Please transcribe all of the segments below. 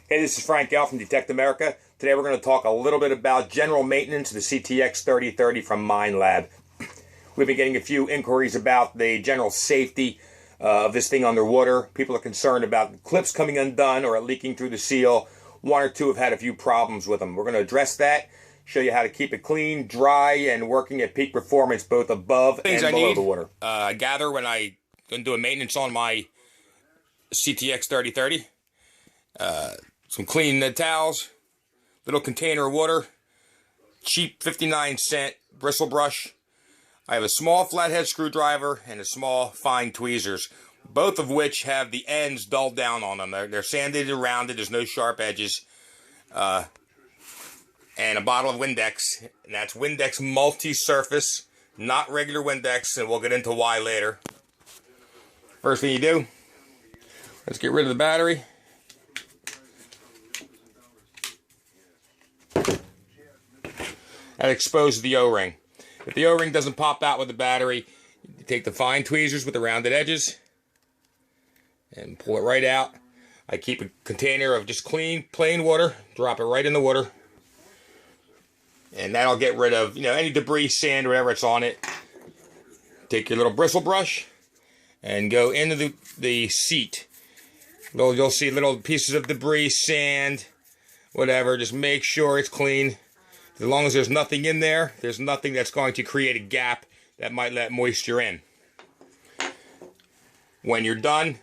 Hey, this is Frank L from Detect America. Today we're going to talk a little bit about general maintenance of the CTX 3030 from MineLab. We've been getting a few inquiries about the general safety of this thing underwater. People are concerned about clips coming undone or leaking through the seal. One or two have had a few problems with them. We're going to address that, show you how to keep it clean, dry, and working at peak performance both above and below the water. I gather when I go do a maintenance on my CTX 3030. Some clean towels, little container of water, cheap 59-cent bristle brush. I have a small flathead screwdriver and a small fine tweezers, both of which have the ends dulled down on them. They're sanded and rounded, there's no sharp edges. And a bottle of Windex, and that's Windex multi-surface, not regular Windex, and we'll get into why later. First thing you do, let's get rid of the battery. That exposes the O-ring. If the O-ring doesn't pop out with the battery, you take the fine tweezers with the rounded edges and pull it right out. I keep a container of just clean, plain water, drop it right in the water. And that'll get rid of, any debris, sand, whatever it's on it. Take your little bristle brush and go into the seat. You'll see little pieces of debris, sand, whatever. Just make sure it's clean. As long as there's nothing in there, there's nothing that's going to create a gap that might let moisture in. When you're done,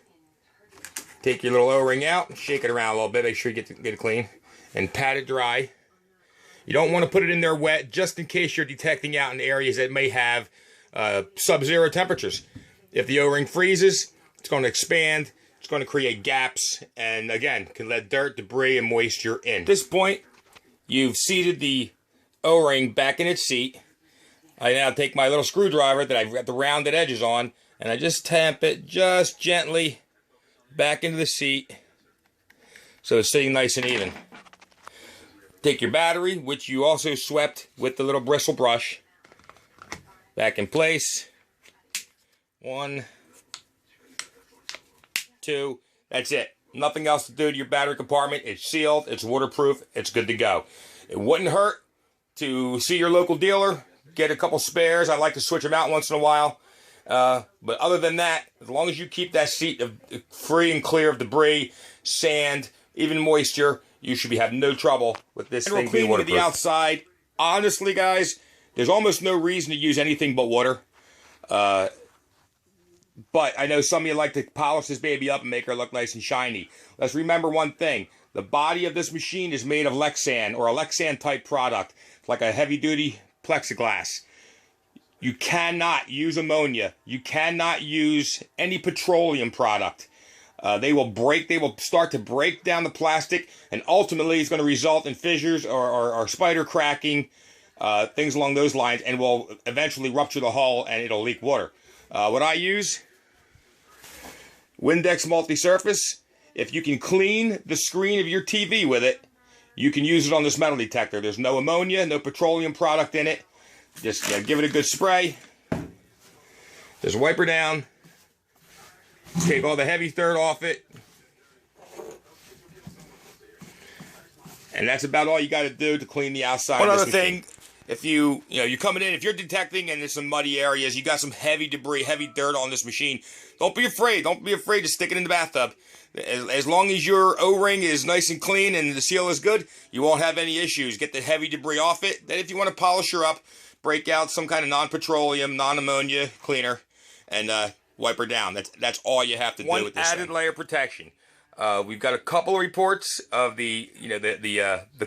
take your little O-ring out, shake it around a little bit, make sure you get it clean, and pat it dry. You don't want to put it in there wet, just in case you're detecting out in areas that may have sub-zero temperatures. If the O-ring freezes, it's going to expand, it's going to create gaps, and again, can let dirt, debris, and moisture in. At this point, you've seated the O-ring back in its seat. I now take my little screwdriver that I've got the rounded edges on, and I just tamp it just gently back into the seat so it's sitting nice and even. Take your battery, which you also swept with the little bristle brush, back in place. 1, 2, that's it. Nothing else to do to your battery compartment. It's sealed, it's waterproof, it's good to go. It wouldn't hurt to see your local dealer, get a couple spares. I like to switch them out once in a while. But other than that, as long as you keep that seat free and clear of debris, sand, even moisture, you should be having no trouble with this thing being waterproof. The outside, honestly, guys, there's almost no reason to use anything but water. But I know some of you like to polish this baby up and make her look nice and shiny. Let's remember one thing. The body of this machine is made of Lexan or a Lexan type product. It's like a heavy duty plexiglass. You cannot use ammonia. You cannot use any petroleum product. They will start to break down the plastic, and ultimately it's going to result in fissures or spider cracking, things along those lines, and will eventually rupture the hull and it'll leak water. What I use, Windex multi-surface. If you can clean the screen of your TV with it, you can use it on this metal detector. There's no ammonia, no petroleum product in it. Just give it a good spray. Just wipe her down. Take all the heavy dirt off it. And that's about all you got to do to clean the outside. One other thing, if you're coming in, if you're detecting and there's some muddy areas, you got some heavy debris, heavy dirt on this machine, don't be afraid. Don't be afraid to stick it in the bathtub. As long as your O-ring is nice and clean and the seal is good, you won't have any issues. Get the heavy debris off it. Then if you want to polish her up, break out some kind of non-petroleum, non-ammonia cleaner, and wipe her down. That's all you have to do with this thing. One added layer of protection. We've got a couple of reports of the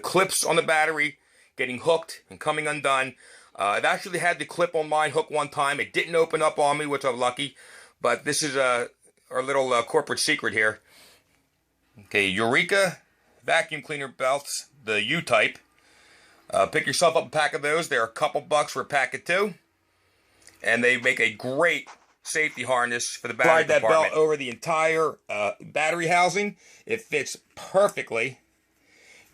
clips on the battery getting hooked and coming undone. I've actually had the clip on mine hook one time. It didn't open up on me, which I'm lucky. But this is our little corporate secret here. Okay, Eureka vacuum cleaner belts, the U-type. Pick yourself up a pack of those. They're a couple bucks for a pack of 2. And they make a great safety harness for the battery compartment. Slide that belt over the entire battery housing. It fits perfectly.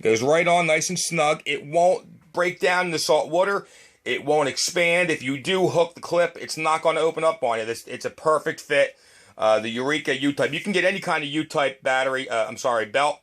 It goes right on nice and snug. It won't break down in the salt water. It won't expand. If you do hook the clip, it's not going to open up on you. It's a perfect fit. The Eureka U-type. You can get any kind of U-type battery, belt.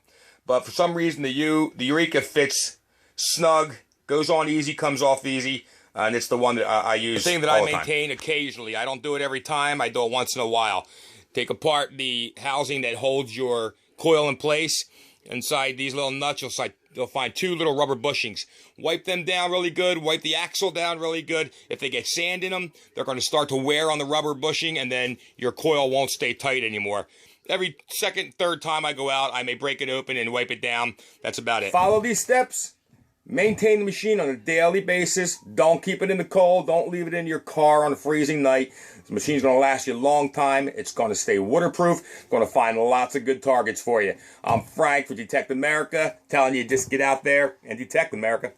but for some reason the Eureka fits snug, goes on easy, comes off easy, and it's the one that I use. The thing that I maintain occasionally. I don't do it every time. I do it once in a while. Take apart the housing that holds your coil in place. Inside these little nuts, you'll find 2 little rubber bushings. Wipe them down really good. Wipe the axle down really good. If they get sand in them, they're going to start to wear on the rubber bushing, and then your coil won't stay tight anymore. Every second, third time I go out, I may break it open and wipe it down. That's about it. Follow these steps. Maintain the machine on a daily basis. Don't keep it in the cold. Don't leave it in your car on a freezing night. The machine's going to last you a long time. It's going to stay waterproof. It's going to find lots of good targets for you. I'm Frank for Detect America, telling you just get out there and detect America.